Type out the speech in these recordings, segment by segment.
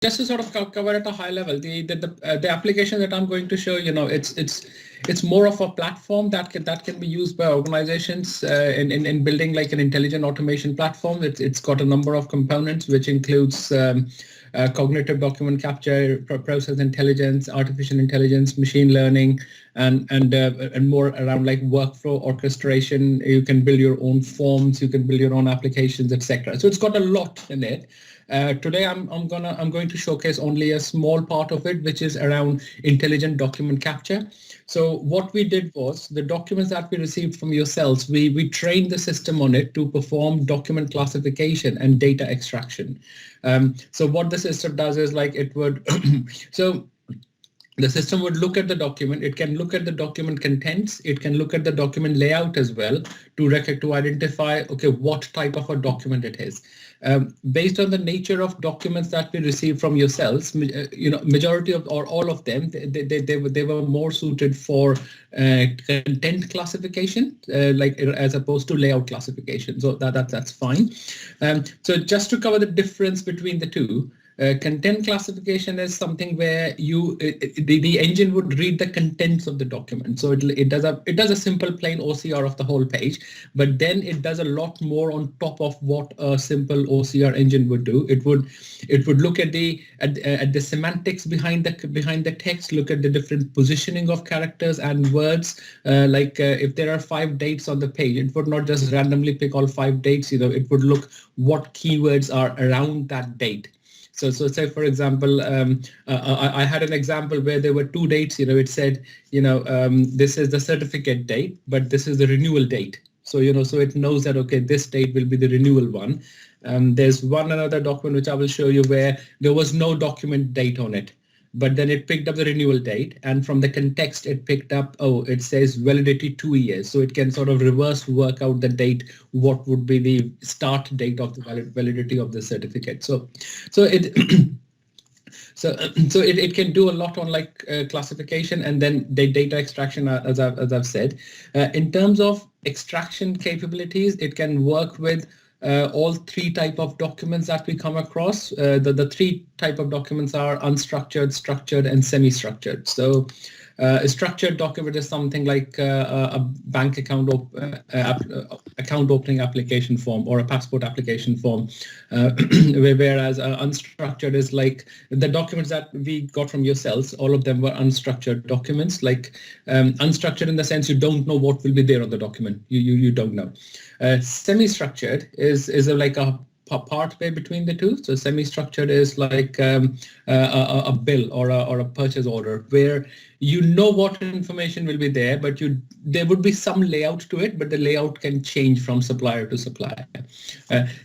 just to sort of cover at a high level, the application that I'm going to show, it's more of a platform that can be used by organizations in building like an intelligent automation platform. It's got a number of components, which includes cognitive document capture, process intelligence, artificial intelligence, machine learning, and more around like workflow orchestration. You can build your own forms, you can build your own applications, etc. So it's got a lot in it. Today I'm going to showcase only a small part of it, which is around intelligent document capture. So what we did was the documents that we received from yourselves, we trained the system on it to perform document classification and data extraction. So what the system does is like it would so the system would look at the document. It can look at the document contents. It can look at the document layout as well to identify, okay, what type of a document it is. Based on the nature of documents that we receive from yourselves, majority of or all of them, they were more suited for content classification, like as opposed to layout classification. So that's fine. So just to cover the difference between the two. Content classification is something where the engine would read the contents of the document. So it does a simple plain OCR of the whole page, but then it does a lot more on top of what a simple OCR engine would do. It would look at the semantics behind the text, look at the different positioning of characters and words. If there are 5 dates on the page, it would not just randomly pick all 5 dates. It would look what keywords are around that date. So say, for example, I had an example where there were 2 dates. It said, this is the certificate date, but this is the renewal date. So, so it knows that, okay, this date will be the renewal one. There's another document which I will show you where there was no document date on it, but then it picked up the renewal date, and from the context it picked up, it says validity 2 years. So it can sort of reverse work out the date, what would be the start date of the validity of the certificate. So it it can do a lot on like classification and then the data extraction, as I've said. In terms of extraction capabilities, it can work with all 3 type of documents that we come across. The 3 type of documents are unstructured, structured, and semi-structured. So a structured document is something like a bank account account opening application form or a passport application form, whereas unstructured is like the documents that we got from yourselves. All of them were unstructured documents, like unstructured in the sense you don't know what will be there on the document. You don't know. Semi-structured is like a part way between the two. So semi-structured is like a bill or a purchase order where you know what information will be there, but there would be some layout to it, but the layout can change from supplier to supplier.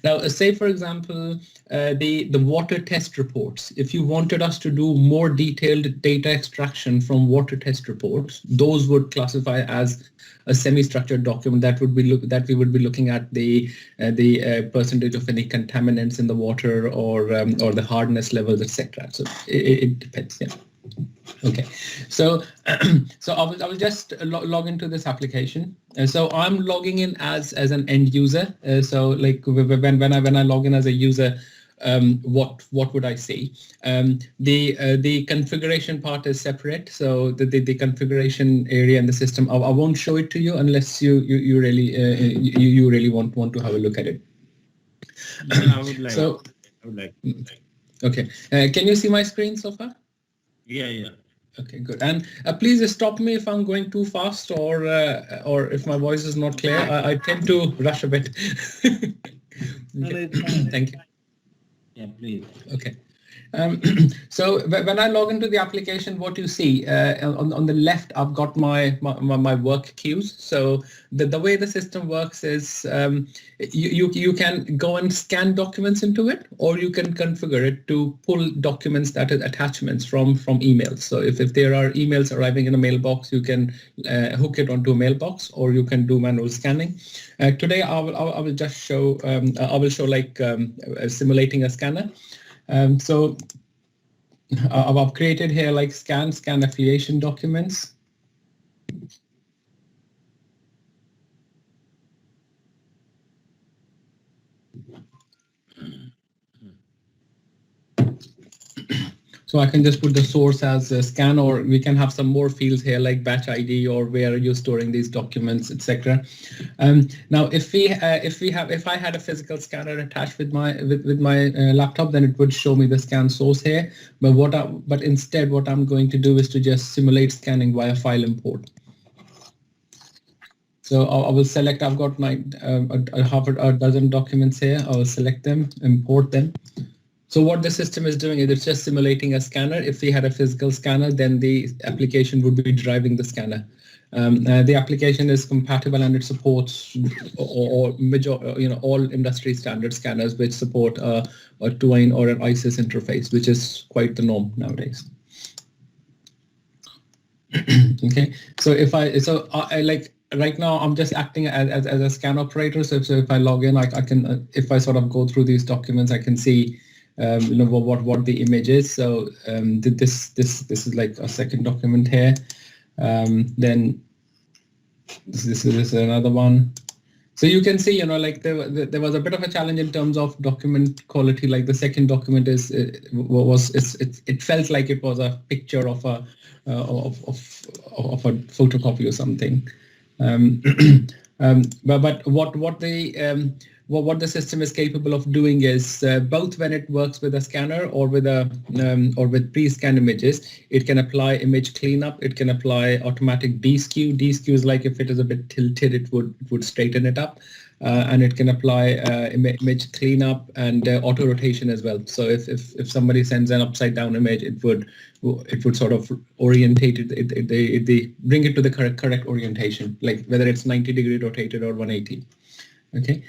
Now, say for example, the water test reports. If you wanted us to do more detailed data extraction from water test reports, those would classify as a semi-structured document that we would be looking at the percentage of any contaminants in the water or the hardness levels, etc. So it depends. Yeah. Okay, so so I will just log into this application. So I'm logging in as an end user. So like when I log in as a user, what would I see? The configuration part is separate. So the configuration area in the system, I won't show it to you unless you really want to have a look at it. Yeah, I would like. So, I would like. Okay, can you see my screen so far? Yeah. Okay, good. And please stop me if I'm going too fast or if my voice is not clear. I tend to rush a bit. Okay. No, it's fine. Thank you. Yeah, please. Okay. So when I log into the application, what you see on the left, I've got my work queues. So the way the system works is you can go and scan documents into it, or you can configure it to pull documents, that is attachments from emails. So if there are emails arriving in a mailbox, you can hook it onto a mailbox, or you can do manual scanning. Today I will just show like simulating a scanner. So I've created here like scan affiliation documents. So I can just put the source as a scan, or we can have some more fields here like batch ID or where are you storing these documents, etc. Now, if I had a physical scanner attached with my laptop, then it would show me the scan source here. But instead, what I'm going to do is to just simulate scanning via file import. So I will select, I've got my half a dozen documents here. I will select them, import them. So what the system is doing is it's just simulating a scanner. If we had a physical scanner, then the application would be driving the scanner. The application is compatible and it supports all industry standard scanners which support a Twine or an ISIS interface, which is quite the norm nowadays. Okay, so right now I'm just acting as a scan operator. So if I log in, I can if I sort of go through these documents, I can see what the image is. So this is like a second document here. Then this is another one. So you can see, there was a bit of a challenge in terms of document quality. Like the second document it felt like it was a picture of a photocopy or something. But what the system is capable of doing is both when it works with a scanner or with pre-scanned images, it can apply image cleanup. It can apply automatic deskew. Deskew is like if it is a bit tilted, it would straighten it up. And it can apply image cleanup and auto rotation as well. So if somebody sends an upside down image, it would sort of orientate it. They bring it to the correct orientation, like whether it's 90-degree rotated or 180. Okay.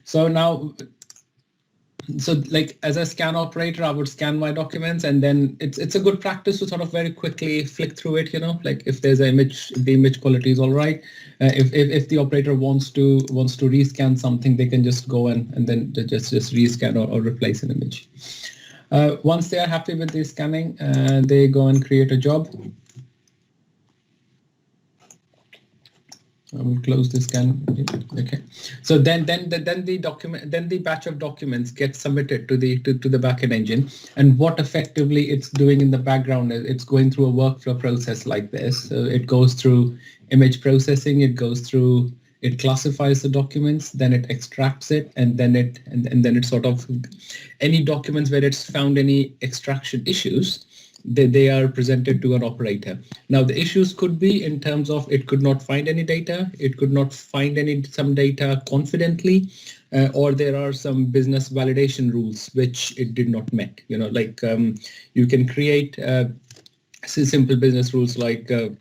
So like as a scan operator, I would scan my documents, and then it's a good practice to sort of very quickly flick through it. Like if there's an image, the image quality is all right. If the operator wants to rescan something, they can just go and then just rescan or replace an image. Once they are happy with the scanning, they go and create a job. I will close this scan. Okay. So then the batch of documents gets submitted to the backend engine, and what effectively it's doing in the background is it's going through a workflow process like this. So it goes through image processing. It classifies the documents, then it extracts it, and then it sort of any documents where it's found any extraction issues, they are presented to an operator. Now the issues could be in terms of it could not find any data, it could not find some data confidently, or there are some business validation rules which it did not met. You can create simple business rules like the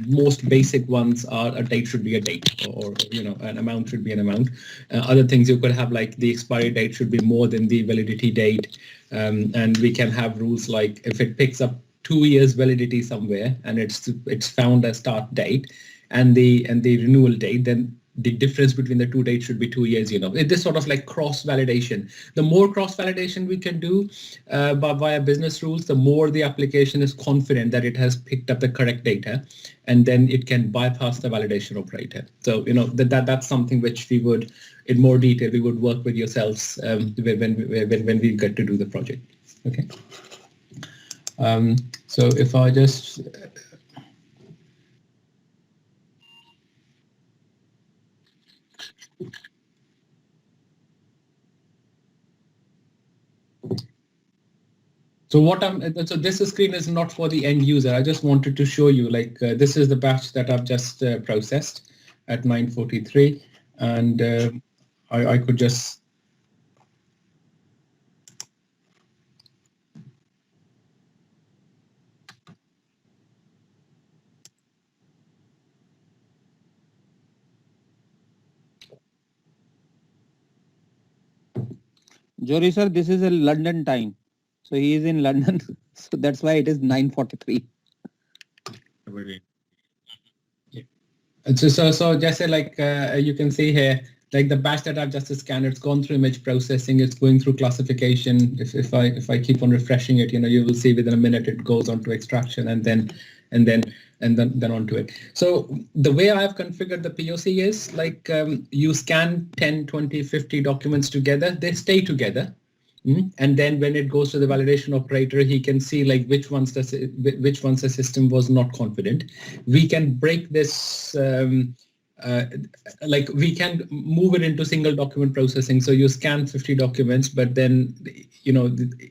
most basic ones are a date should be a date, or an amount should be an amount. Other things you could have, like the expiry date should be more than the validity date, and we can have rules like if it picks up 2 years validity somewhere and it's found a start date and the renewal date, then the difference between the two dates should be 2 years. It is sort of like cross validation. The more cross validation we can do via business rules, the more the application is confident that it has picked up the correct data, and then it can bypass the validation operator. So that's something which we would, in more detail, we would work with yourselves when we get to do the project. Okay. So if I just So this screen is not for the end user. I just wanted to show you, this is the batch that I've just processed at 9:43, and I could just. Jory sir, this is a London time. So he is in London. So that's why it is 9:43. So just you can see here, like the batch that I've just scanned, it's gone through image processing, it's going through classification. If I keep on refreshing it, you will see within a minute it goes on to extraction and then onto it. So the way I've configured the POC is you scan 10, 20, 50 documents together, they stay together. And then when it goes to the validation operator, he can see like which ones the system was not confident. We can break this, like we can move it into single document processing. So you scan 50 documents, but then,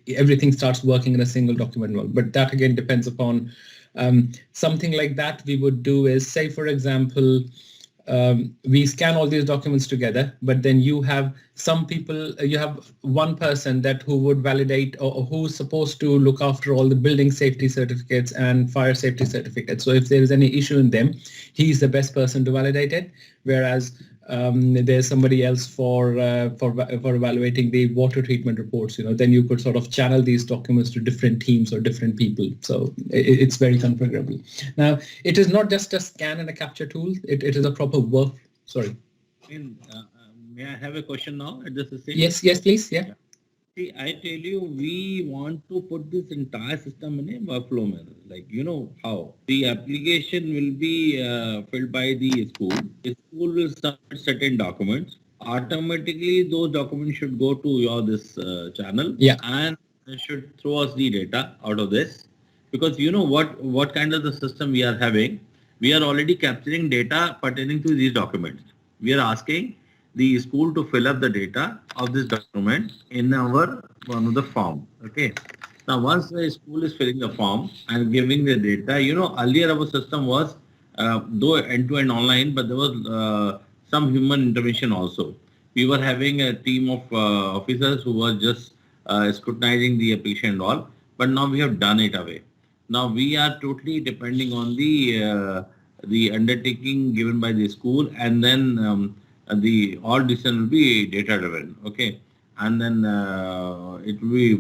everything starts working in a single document mode. But that again depends upon something like that. We would do is, say, for example, we scan all these documents together, but then you have some people, you have one person who would validate or who's supposed to look after all the building safety certificates and fire safety certificates. So if there is any issue in them, he's the best person to validate it. Whereas there's somebody else for evaluating the water treatment reports. Then you could sort of channel these documents to different teams or different people. So it's very configurable. Now, it is not just a scan and a capture tool. It is a proper work. Sorry. May I have a question now at this stage? Yes, please. Yeah. See, I tell you, we want to put this entire system in a workflow manner. Like, how the application will be filled by the school. The school will submit certain documents. Automatically, those documents should go to this channel. Yeah. And it should throw us the data out of this. Because what kind of the system we are having, we are already capturing data pertaining to these documents. We are asking the school to fill up the data of this document in one of the form. Okay. Now, once the school is filling the form and giving the data, earlier our system was though end-to-end online, but there was some human intervention also. We were having a team of officers who were just scrutinizing the application and all, but now we have done it away. Now we are totally depending on the undertaking given by the school, and then all decision will be data driven. Okay, and then it will be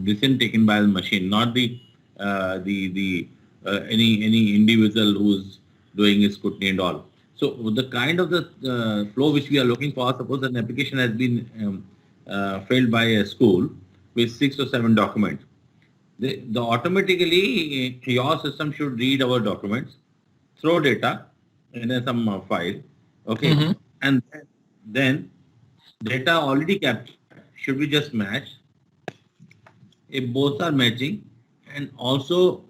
decision taken by the machine, not any individual who's doing scrutiny and all. So the kind of the flow which we are looking for, suppose an application has been filled by a school with 6 or 7 documents. The automatically your system should read our documents, throw data in some file. Okay. Mm-hmm. And then data already captured should be just matched. If both are matching and also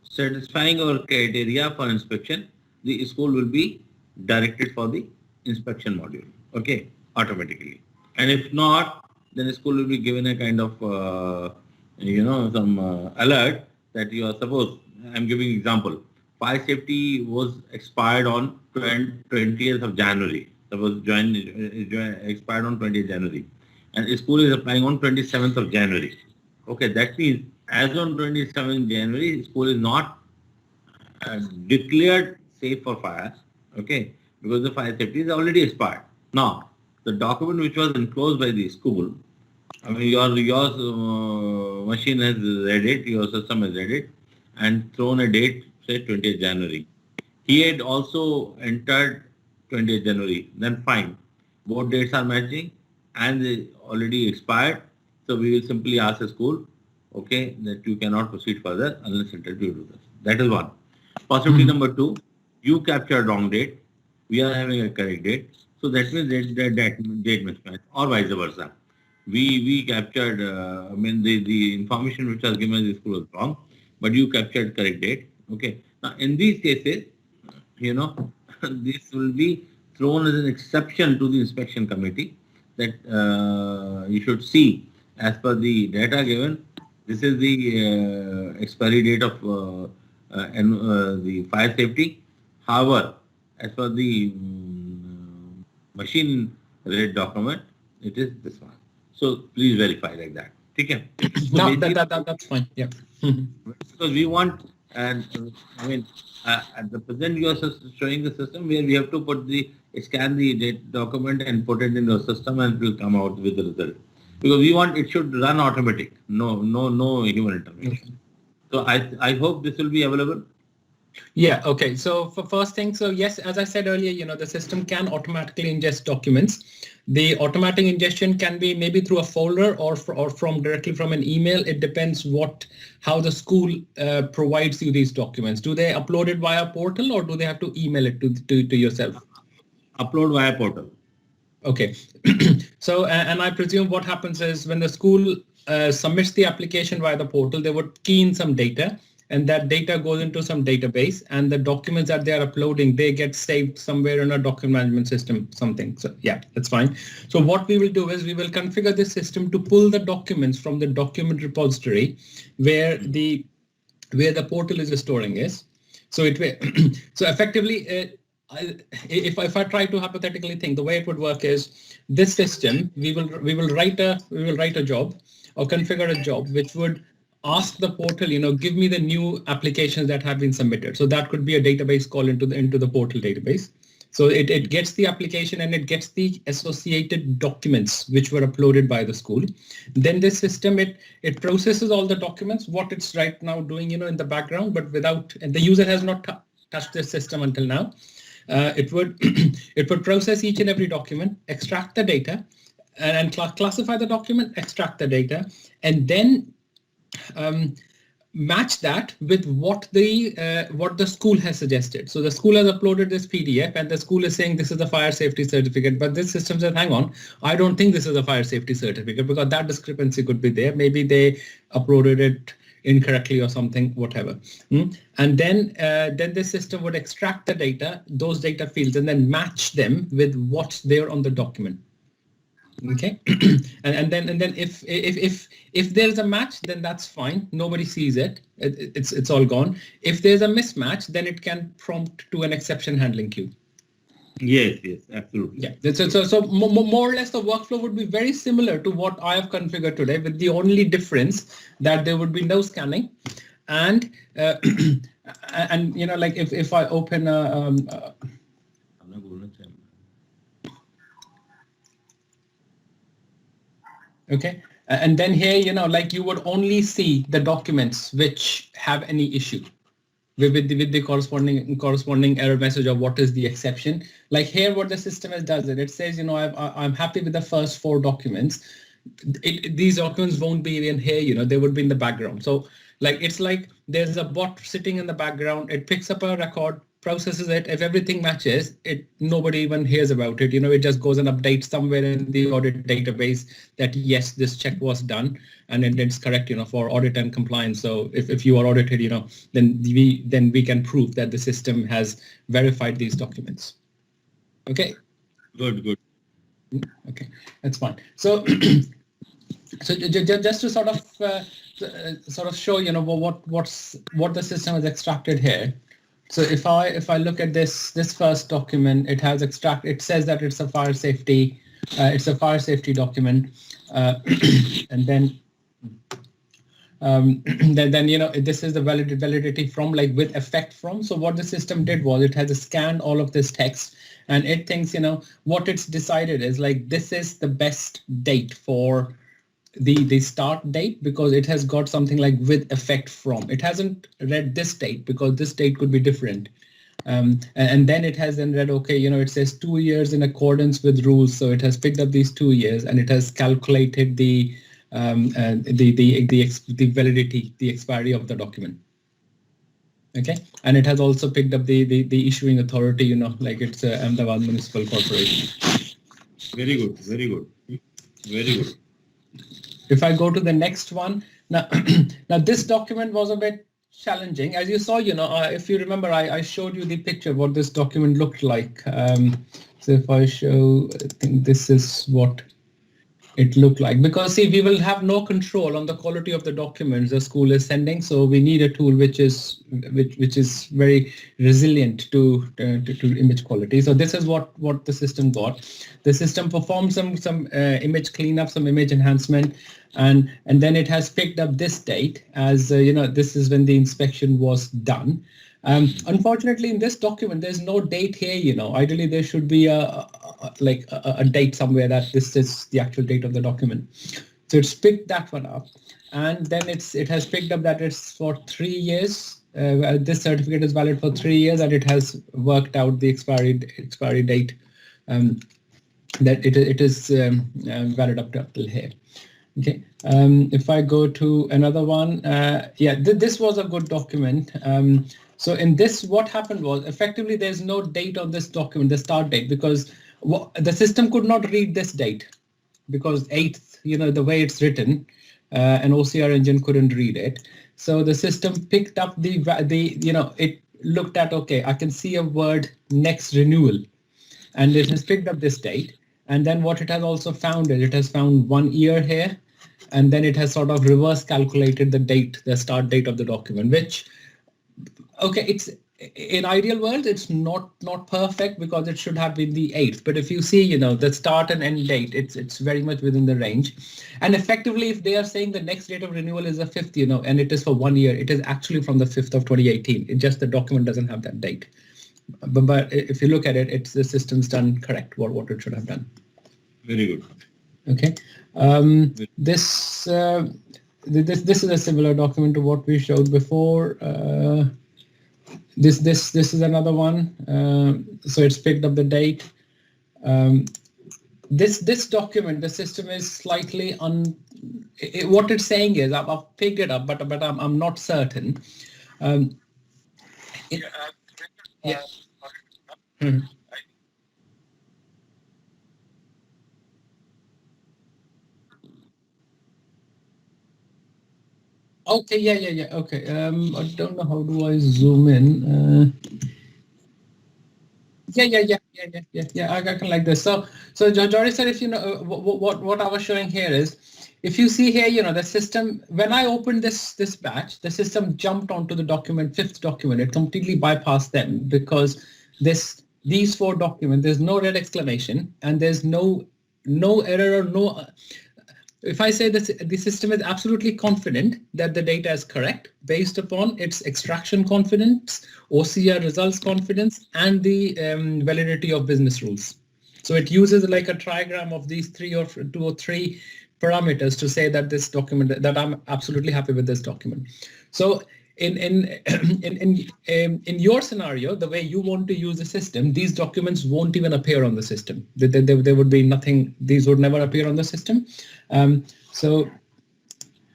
satisfying our criteria for inspection, the school will be directed for the inspection module. Okay, automatically. And if not, then the school will be given a kind of some alert that you are suppose. I'm giving example. Fire safety was expired on 20th of January. Suppose expired on 20th January, and the school is applying on 27th of January. Okay, that means as on 27th January, school is not declared safe for fire. Okay, because the fire safety is already expired. Now, the document which was enclosed by the school, I mean, your machine has read it, your system has read it, and thrown a date, say 20th January. He had also entered 20th January, then fine. Both dates are matching and they already expired. So we will simply ask the school, okay, that you cannot proceed further unless you do this. That is one. Possibility number 2, you captured wrong date. We are having a correct date. So that means that date mismatch, or vice versa. We captured, the information which was given by the school was wrong, but you captured correct date. Okay. Now, in these cases, this will be thrown as an exception to the inspection committee that you should see as per the data given. This is the expiry date of the fire safety. However, as per the machine read document, it is this one. So please verify like that. Okay. So no, that's fine. Yeah. Because we want, and at the present you are showing the system where we have to scan the document and put it in the system, and it will come out with the result. Because we want it should run automatic, no human intervention. So I hope this will be available. Yeah. Okay. So for first thing, so yes, as I said earlier, the system can automatically ingest documents. The automatic ingestion can be maybe through a folder or from directly from an email. It depends how the school provides you these documents. Do they upload it via portal or do they have to email it to yourself? Upload via portal. Okay. So, and I presume what happens is when the school submits the application via the portal, they would key in some data, and that data goes into some database, and the documents that they are uploading, they get saved somewhere in a document management system, something. So yeah, that's fine. So what we will do is we will configure this system to pull the documents from the document repository where the portal is storing is. So it will, so effectively, if I try to hypothetically think, the way it would work is this system, we will write a job or configure a job which would ask the portal, give me the new applications that have been submitted. So that could be a database call into the portal database. So it gets the application and it gets the associated documents which were uploaded by the school. Then this system, it processes all the documents, what it's right now doing, in the background, but without, and the user has not touched this system until now. It would it would process each and every document, extract the data, and classify the document, extract the data, and then match that with what the school has suggested. So the school has uploaded this PDF and the school is saying this is a fire safety certificate, but this system says, hang on, I don't think this is a fire safety certificate, because that discrepancy could be there. Maybe they uploaded it incorrectly or something, whatever. And then this system would extract the data, those data fields, and then match them with what's there on the document. Okay, and then if there's a match, then that's fine. Nobody sees it. It's all gone. If there's a mismatch, then it can prompt to an exception handling queue. Yes, absolutely. Yeah. So more or less the workflow would be very similar to what I have configured today, with the only difference that there would be no scanning, and and like if I open a okay, and then here, like you would only see the documents which have any issue with the corresponding error message of what is the exception. Like here, what the system has does it says, I'm happy with the first 4 documents. These documents won't be in here, they would be in the background. So like it's like there's a bot sitting in the background. It picks up a record, processes it. If everything matches, nobody even hears about it. It just goes and updates somewhere in the audit database that yes, this check was done and it's correct, for audit and compliance. So if you are audited, then we can prove that the system has verified these documents. Okay. Good. Okay, that's fine. So so just to sort of show, what the system has extracted here. So if I look at this first document, it has it says that it's a fire safety document, and then this is the validity from, like with effect from. So what the system did was it has scanned all of this text, and it thinks, what it's decided is like this is the best date for the start date, because it has got something like with effect from. It hasn't read this date because this date could be different. And then it has then read, okay, it says 2 years in accordance with rules. So it has picked up these 2 years and it has calculated the validity, the expiry of the document. Okay, and it has also picked up the issuing authority, like it's Ahmedabad Municipal Corporation. Very good. If I go to the next one, now this document was a bit challenging. As you saw, if you remember, I showed you the picture of what this document looked like. So if I show, I think this is what it looked like, because see, we will have no control on the quality of the documents the school is sending. So we need a tool which is very resilient to image quality. So this is what the system got. The system performed some image cleanup, some image enhancement, and then it has picked up this date as this is when the inspection was done. Unfortunately, in this document, there's no date here. Ideally, there should be a date somewhere that this is the actual date of the document. So it's picked that one up, and then it has picked up that it's for 3 years. This certificate is valid for 3 years, and it has worked out the expiry date that it is valid up till here. Okay. If I go to another one, this was a good document. So in this, what happened was effectively there's no date on this document, the start date, because Well, the system could not read this date because 8th, the way it's written, an OCR engine couldn't read it. So the system picked up it looked at, okay, I can see a word next renewal, and it has picked up this date. And then what it has also found is it has found 1 year here, and then it has sort of reverse calculated the date, the start date of the document, which, okay, it's in ideal world, it's not perfect because it should have been the 8th. But if you see, the start and end date, it's very much within the range. And effectively, if they are saying the next date of renewal is the 5th, and it is for 1 year, it is actually from the 5th of 2018. It just the document doesn't have that date. But if you look at it, it's the system's done correct what it should have done. Very good. Okay. This is a similar document to what we showed before. This is another one. So it's picked up the date. This document, the system is slightly what it's saying is I've picked it up, but I'm not certain. Yeah. Hmm. Okay, yeah. Okay. I don't know how do I zoom in. Yeah. I can like this. So Jory said, if what I was showing here is, if you see here, the system, when I opened this batch, the system jumped onto the document, 5th document. It completely bypassed them because these 4 documents, there's no red exclamation and there's no error or no. If I say that the system is absolutely confident that the data is correct based upon its extraction confidence, OCR results confidence, and the validity of business rules. So it uses like a trigram of these 2 or 3 parameters to say that this document, that I'm absolutely happy with this document. So in your scenario, the way you want to use the system, these documents won't even appear on the system. There would be nothing. These would never appear on the system. So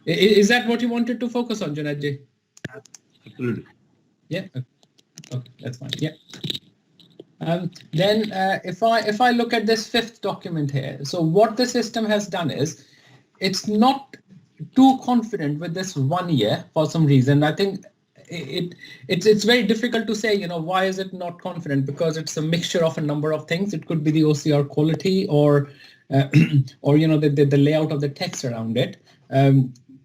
is that what you wanted to focus on, Junaid? Absolutely. Yeah. Okay, that's fine. Yeah. Then if I look at this 5th document here, so what the system has done is it's not too confident with this 1 year for some reason. I think it's very difficult to say, why is it not confident, because it's a mixture of a number of things. It could be the OCR quality or or the layout of the text around it.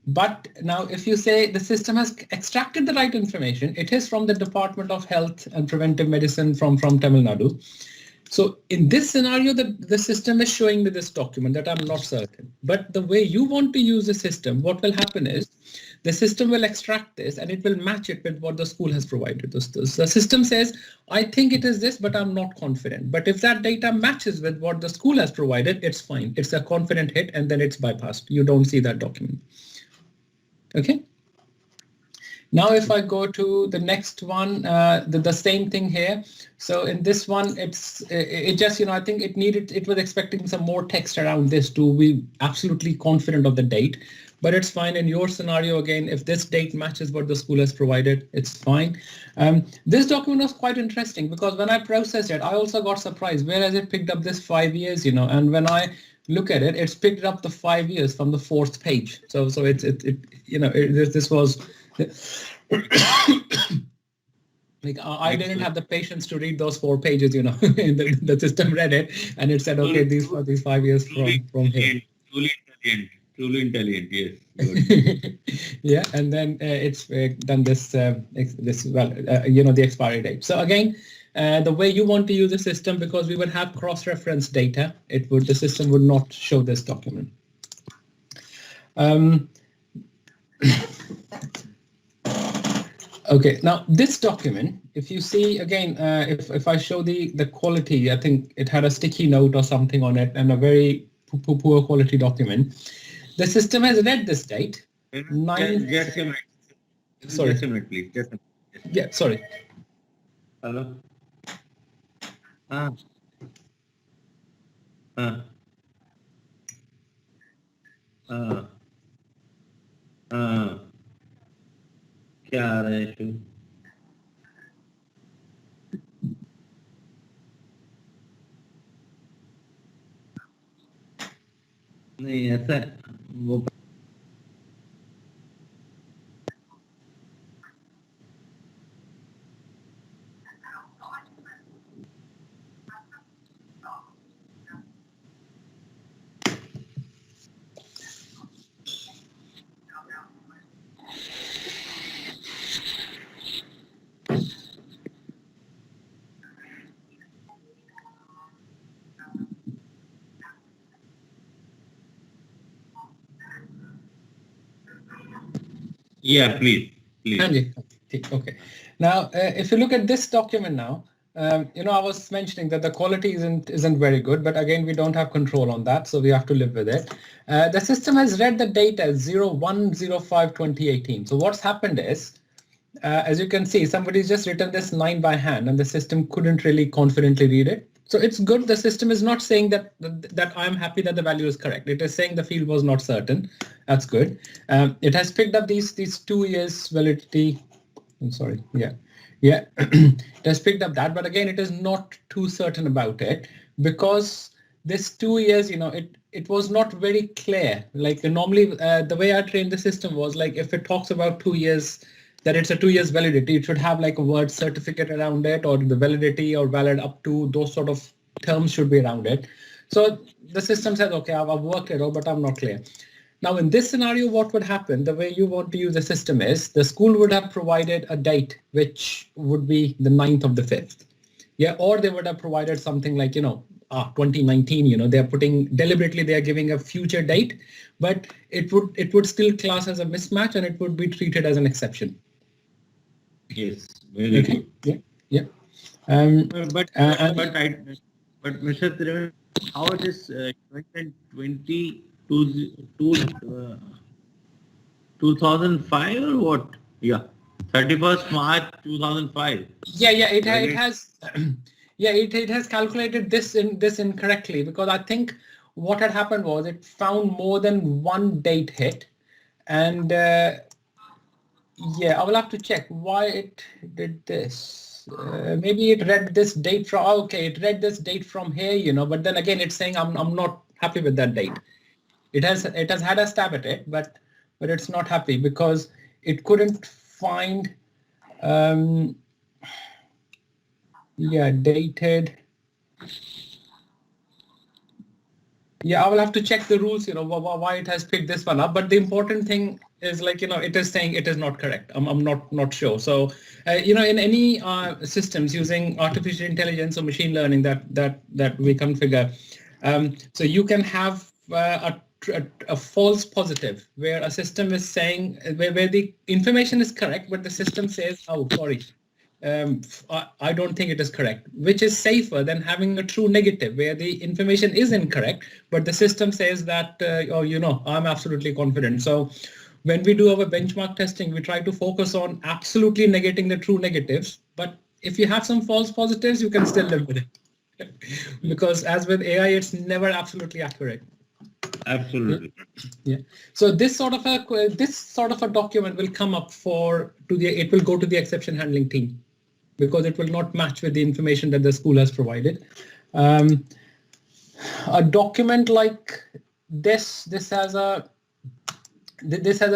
But now if you say the system has extracted the right information, it is from the Department of Health and Preventive Medicine from Tamil Nadu. So in this scenario, the system is showing me this document that I'm not certain. But the way you want to use the system, what will happen is the system will extract this and it will match it with what the school has provided. The system says, I think it is this, but I'm not confident. But if that data matches with what the school has provided, it's fine. It's a confident hit and then it's bypassed. You don't see that document. Okay. Now, if I go to the next one, the same thing here. So in this one, it just, I think it was expecting some more text around this to be absolutely confident of the date, but it's fine. In your scenario, again, if this date matches what the school has provided, it's fine. This document was quite interesting because when I processed it, I also got surprised, whereas it picked up this 5 years, and when I look at it, it's picked up the 5 years from the 4th page. So this was like I didn't have the patience to read those 4 pages, the system read it and it said, okay, these 5 years from here. Truly intelligent, yes. Good. Yeah, and then it's done the expiry date. So again, the way you want to use the system, because we would have cross-reference data, the system would not show this document. Okay, now this document, if you see again, if I show the quality, I think it had a sticky note or something on it and a very poor quality document. The system has read this date. Just a minute. Sorry. Just a minute, please. Just a minute. Yeah, sorry. Hello? क्या आ रहा है issue? नहीं ऐसा वो yeah, please. Andy, okay. Now, if you look at this document now, I was mentioning that the quality isn't very good, but again, we don't have control on that, so we have to live with it. The system has read the data 01/05/2018. So what's happened is, as you can see, somebody's just written this 9 by hand, and the system couldn't really confidently read it. So it's good. The system is not saying that I'm happy that the value is correct. It is saying the field was not certain. That's good. It has picked up these 2 years validity. I'm sorry. Yeah. It has picked up that, but again, it is not too certain about it because this 2 years, it was not very clear. Like normally, the way I trained the system was like if it talks about 2 years, that it's a 2 years validity, it should have like a word certificate around it, or the validity or valid up to, those sort of terms should be around it. So the system says, okay, I've worked it out, but I'm not clear. Now, in this scenario, what would happen, the way you want to use the system is the school would have provided a date, which would be the 9th of the 5th. Yeah, or they would have provided something like, 2019, they're putting deliberately, they're giving a future date, but it would still class as a mismatch and it would be treated as an exception. Yes, very good. Yeah. But Mr. Trivedi, how it is 2005 or what? Yeah, 31st March 2005. Yeah, it has. Yeah, it has calculated this incorrectly because I think what had happened was it found more than one date hit, and I will have to check why it did this. Maybe it read this date from, it read this date from here, but then again, it's saying I'm not happy with that date. It has had a stab at it, but it's not happy because it couldn't find, dated. Yeah, I will have to check the rules, why it has picked this one up. But the important thing is like, it is saying it is not correct. I'm not sure. So, in any systems using artificial intelligence or machine learning that we configure, so you can have a false positive where a system is saying where the information is correct, but the system says, oh, sorry. I don't think it is correct, which is safer than having a true negative where the information is incorrect, but the system says that, I'm absolutely confident. So when we do our benchmark testing, we try to focus on absolutely negating the true negatives. But if you have some false positives, you can still live with it. Because as with AI, it's never absolutely accurate. Absolutely. Yeah. So this sort of a document will come up it will go to the exception handling team, because it will not match with the information that the school has provided. A document like this has a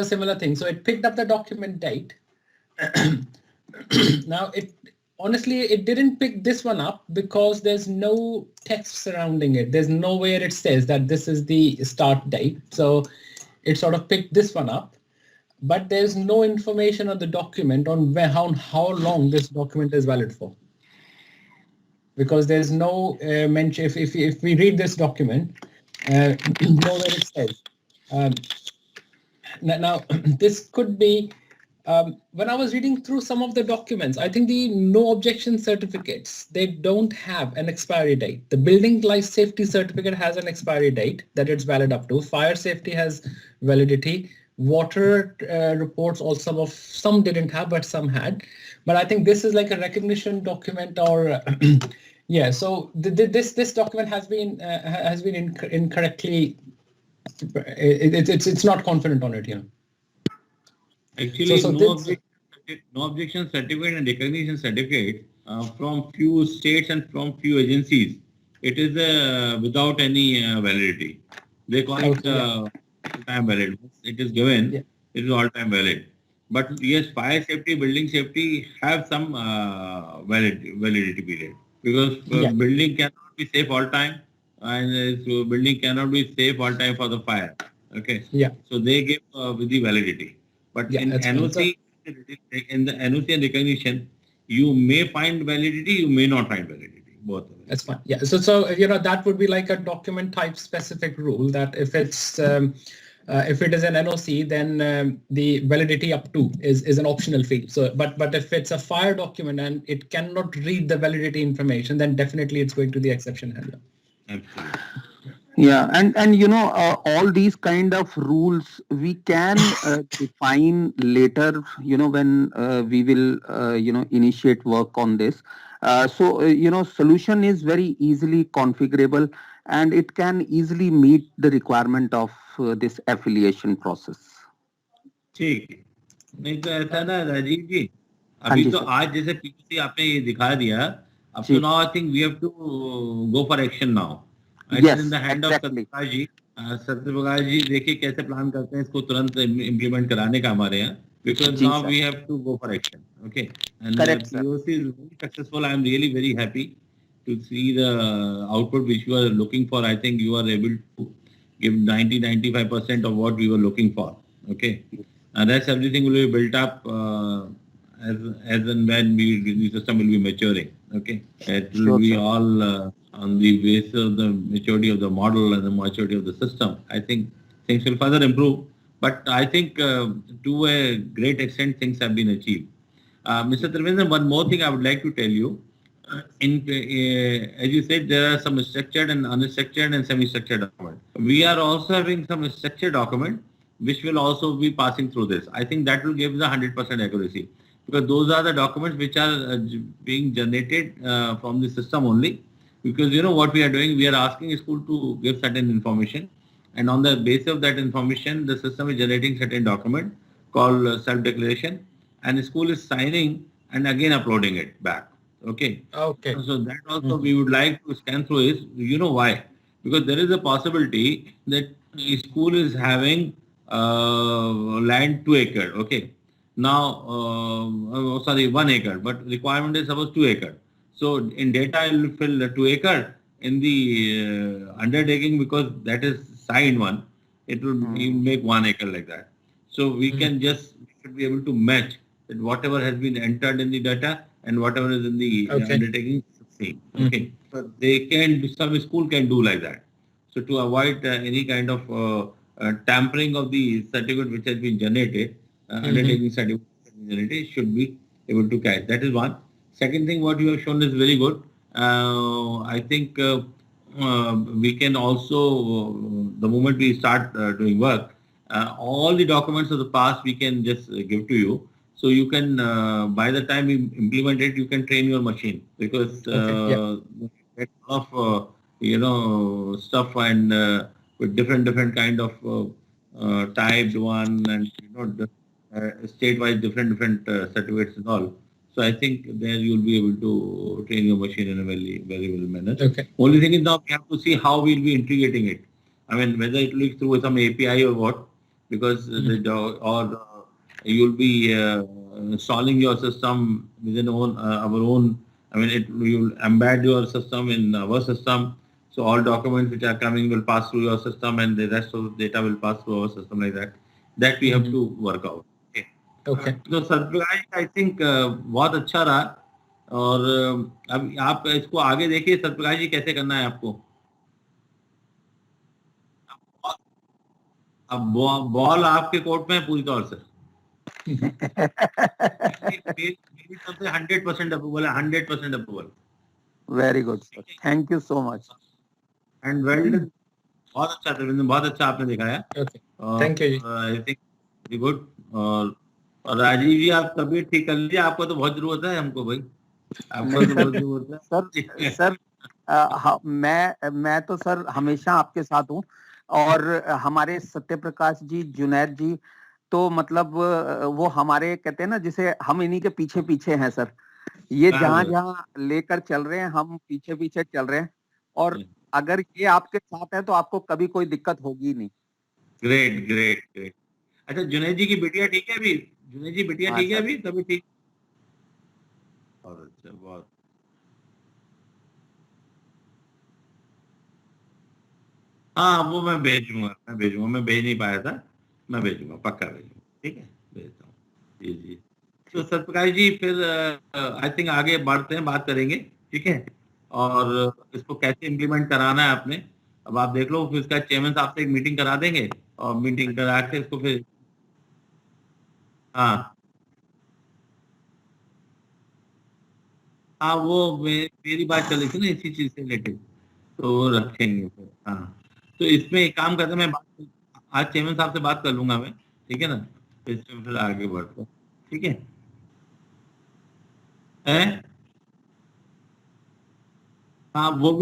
similar thing. So it picked up the document date. Now it didn't pick this one up because there's no text surrounding it. There's nowhere it says that this is the start date. So it sort of picked this one up. But there's no information on the document on how long this document is valid for, because there's no mention. If we read this document, nowhere it says. Now this could be when I was reading through some of the documents. I think the no objection certificates, they don't have an expiry date. The building life safety certificate has an expiry date that it's valid up to. Fire safety has validity. Water reports also some didn't have, but some had. But I think this is like a recognition document, or So this document has been incorrectly. It's not confident on it, Actually, no objection certificate and recognition certificate from few states and from few agencies. It is without any validity. They call it Okay, yeah. all-time valid. It is given, Yeah. it is all-time valid. But yes, fire safety, building safety have some validity period, because Yeah. building cannot be safe all time, and so building cannot be safe all time for the fire. Okay, Yeah. so they give with the validity. But Yeah. in That's fine. So NOC, in the NOC and recognition, you may find validity, you may not find validity. Both of that's it. fine. Yeah. So that would be like a document type specific rule that if it is an NOC, then the validity up to is an optional field. So, but if it's a fire document and it cannot read the validity information, then definitely it's going to the exception handler. Absolutely. Yeah, and all these kind of rules we can define later, when we will initiate work on this. Solution is very easily configurable, and it can easily meet the requirement of this affiliation process. ठीक है। नहीं तो ऐसा ना राजीव जी, हाँ अभी जी तो sir. आज जैसे पीपीटी आपने ये दिखा दिया, अब तो जी। Now I think we have to go for action now. It is in yes the hand of exactly. Satyaprakash ji. Satyaprakash ji देखिए कैसे प्लान करते हैं इसको तुरंत इम्प्लीमेंट कराने का हमारे यहाँ, because जी now sir. we have to go for action. Okay, and correct sir. POC is very successful. I am really very happy to see the output which you are looking for. I think you are able to give 90-95% of what we were looking for. Okay, and rest everything will be built up as and when the system will be maturing. Okay, it will sure be sir. all on the basis of the maturity of the model and the maturity of the system. I think things will further improve, but I think to a great extent things have been achieved. Mr. Trivendran, one more thing I would like to tell you. As you said, there are some structured and unstructured and semi-structured document. We are also having some structured document which will also be passing through this. I think that will give the 100% accuracy, because those are the documents which are being generated from the system only. Because what we are doing, we are asking school to give certain information, and on the basis of that information, the system is generating certain document called self-declaration, and the school is signing and again uploading it back. Okay. Okay. So that also we would like to scan through is, why? Because there is a possibility that a school is having land 2 acre. Okay. Now, sorry, 1 acre, but requirement is suppose 2 acre. So in data, I will fill the 2 acre. In the undertaking, because that is signed one, it will make 1 acre like that. So we should be able to match that whatever has been entered in the data and whatever is in the undertaking, same. Okay. So some school can do like that. So to avoid any kind of tampering of the certificate which has been generated, undertaking certificate generated should be able to catch. That is one. Second thing, what you have shown is very good. I think we can also, the moment we start doing work, all the documents of the past we can just give to you. So you can, by the time you implement it, you can train your machine, because get a lot of stuff and with different kind of typed one, and state-wise different certificates and all. So I think there you'll be able to train your machine in a very well manner. Okay. Only thing is now we have to see how we'll be integrating it. I mean, whether it will be through some API or what, because you'll be installing your system within our own. I mean, you'll embed your system in our system. So all documents which are coming will pass through your system, and the rest of the data will pass through our system like that. That we have to work out. Okay. तो Satyaprakash I think बहुत अच्छा रहा, और अब आप इसको आगे देखिए सत्यप्रकाश जी कैसे करना है आपको। अब बॉल आपके कोर्ट में है पूरी तौर से। मेरी तरफ से 100% अप्रूवल है, 100% approval. Very good sir, thank you so much and well done. बहुत अच्छा देवेंद्र, बहुत अच्छा आपने दिखाया। Thank you. I think very good. और राजीव जी आप तबीयत ठीक कर लीजिए, आपको तो बहुत जरूरत है हमको भाई, आपको तो बहुत जरूरत है। सर मैं तो सर हमेशा आपके साथ हूँ, और हमारे सत्यप्रकाश जी, जुनैद जी, तो मतलब वो हमारे कहते हैं ना, जिसे हम इन्हीं के पीछे पीछे हैं सर। ये जहाँ जहाँ लेकर चल रहे हैं, हम पीछे पीछे चल रहे हैं। और अगर ये आपके साथ है तो आपको कभी कोई दिक्कत होगी नहीं। Great great great. अच्छा, जुनैद जी की बिटिया ठीक है अभी? जुनैद जी बिटिया हाँ ठीक है सर। अभी, तभी ठीक? बहुत अच्छा, बहुत। हाँ, वो मैं भेजूंगा, मैं भेज नहीं पाया था, मैं भेजूंगा, पक्का भेजूंगा, ठीक है, भेजता हूँ। जी जी। तो ठीक। सत्यप्रकाश जी, फिर आई थिंक आगे बढ़ते हैं, बात करेंगे, ठीक है। और इसको कैसे इम्प्लीमेंट कराना है आपने, अब आप देख लो, फिर इसका चेयरमैन साहब से एक मीटिंग करा देंगे, और मीटिंग करा के इसको फिर, हाँ हाँ, वो मेरी बात चल रही थी ना इसी चीज से रिलेटेड, तो वो रखेंगे फिर, हाँ। तो इसमें एक काम करते हैं, मैं आज चेयरमैन साहब से बात कर लूंगा मैं, ठीक है ना, फिर इसमें फिर आगे बढ़ते हैं, ठीक है। हैं? हाँ, वो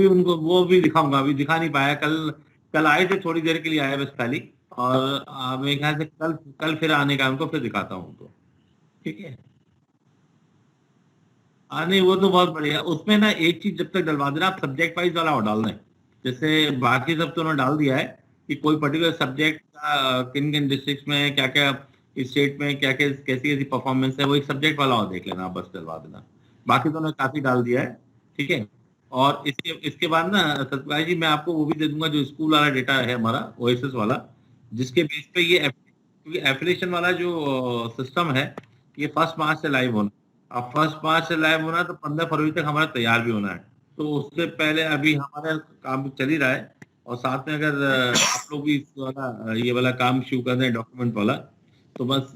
भी दिखाऊंगा, अभी दिखा नहीं पाया, कल कल आए थे, थोड़ी देर के लिए आए बस खाली, और मेरे ख्याल से कल कल फिर आने का उनको, फिर दिखाता हूँ उनको, ठीक है। हाँ नहीं, वो तो बहुत बढ़िया, उसमें ना एक चीज जब तक डलवा देना, आप सब्जेक्ट वाइज वाला और डाल दें, जैसे बाकी सब तो उन्होंने डाल दिया है, कि कोई पर्टिकुलर सब्जेक्ट का किन किन डिस्ट्रिक्ट में क्या क्या, स्टेट में क्या क्या कैसी कैसी परफॉर्मेंस है, वो एक सब्जेक्ट वाला और देख लेना, आप बस डलवा देना, बाकी तो उन्होंने काफी डाल दिया है, ठीक है। और इसके इसके बाद ना सत्यपाल जी, मैं आपको वो भी दे दूंगा, जो स्कूल वाला डेटा है हमारा, ओएसएस वाला, जिसके बेस पे ये क्योंकि एफिलिएशन वाला जो सिस्टम है, ये 1 मार्च से लाइव होना, अब 1 मार्च से लाइव होना है, तो 15 फरवरी तक हमारा तैयार भी होना है, तो उससे पहले अभी हमारा काम चल ही रहा है, और साथ में अगर आप लोग भी इस वाला ये वाला काम शुरू कर दें, डॉक्यूमेंट वाला, तो बस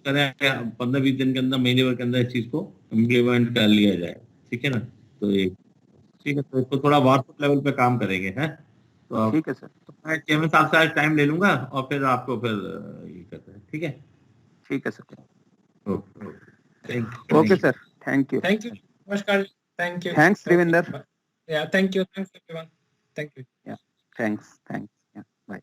करें 15-20 दिन के अंदर, महीने भर के अंदर इस चीज को इम्प्लीमेंट कर लिया जाए, ठीक है ना। तो ये ठीक है, तो इसको थोड़ा व्हाट्सएप लेवल पे काम करेंगे, हैं। तो आप, ठीक है सर। तो मैं चेयरमैन साहब से आज टाइम ले लूंगा, और फिर आपको फिर ये करते हैं, ठीक है। ठीक है sir. Okay okay, thank okay you. Sir, thank you. Thank you. Namaskar. Thank you. Thanks Okay. त्रिविंदर। Yeah, thank you. Thanks everyone. Thank you. या थैंक्स, थैंक्स, या बाय।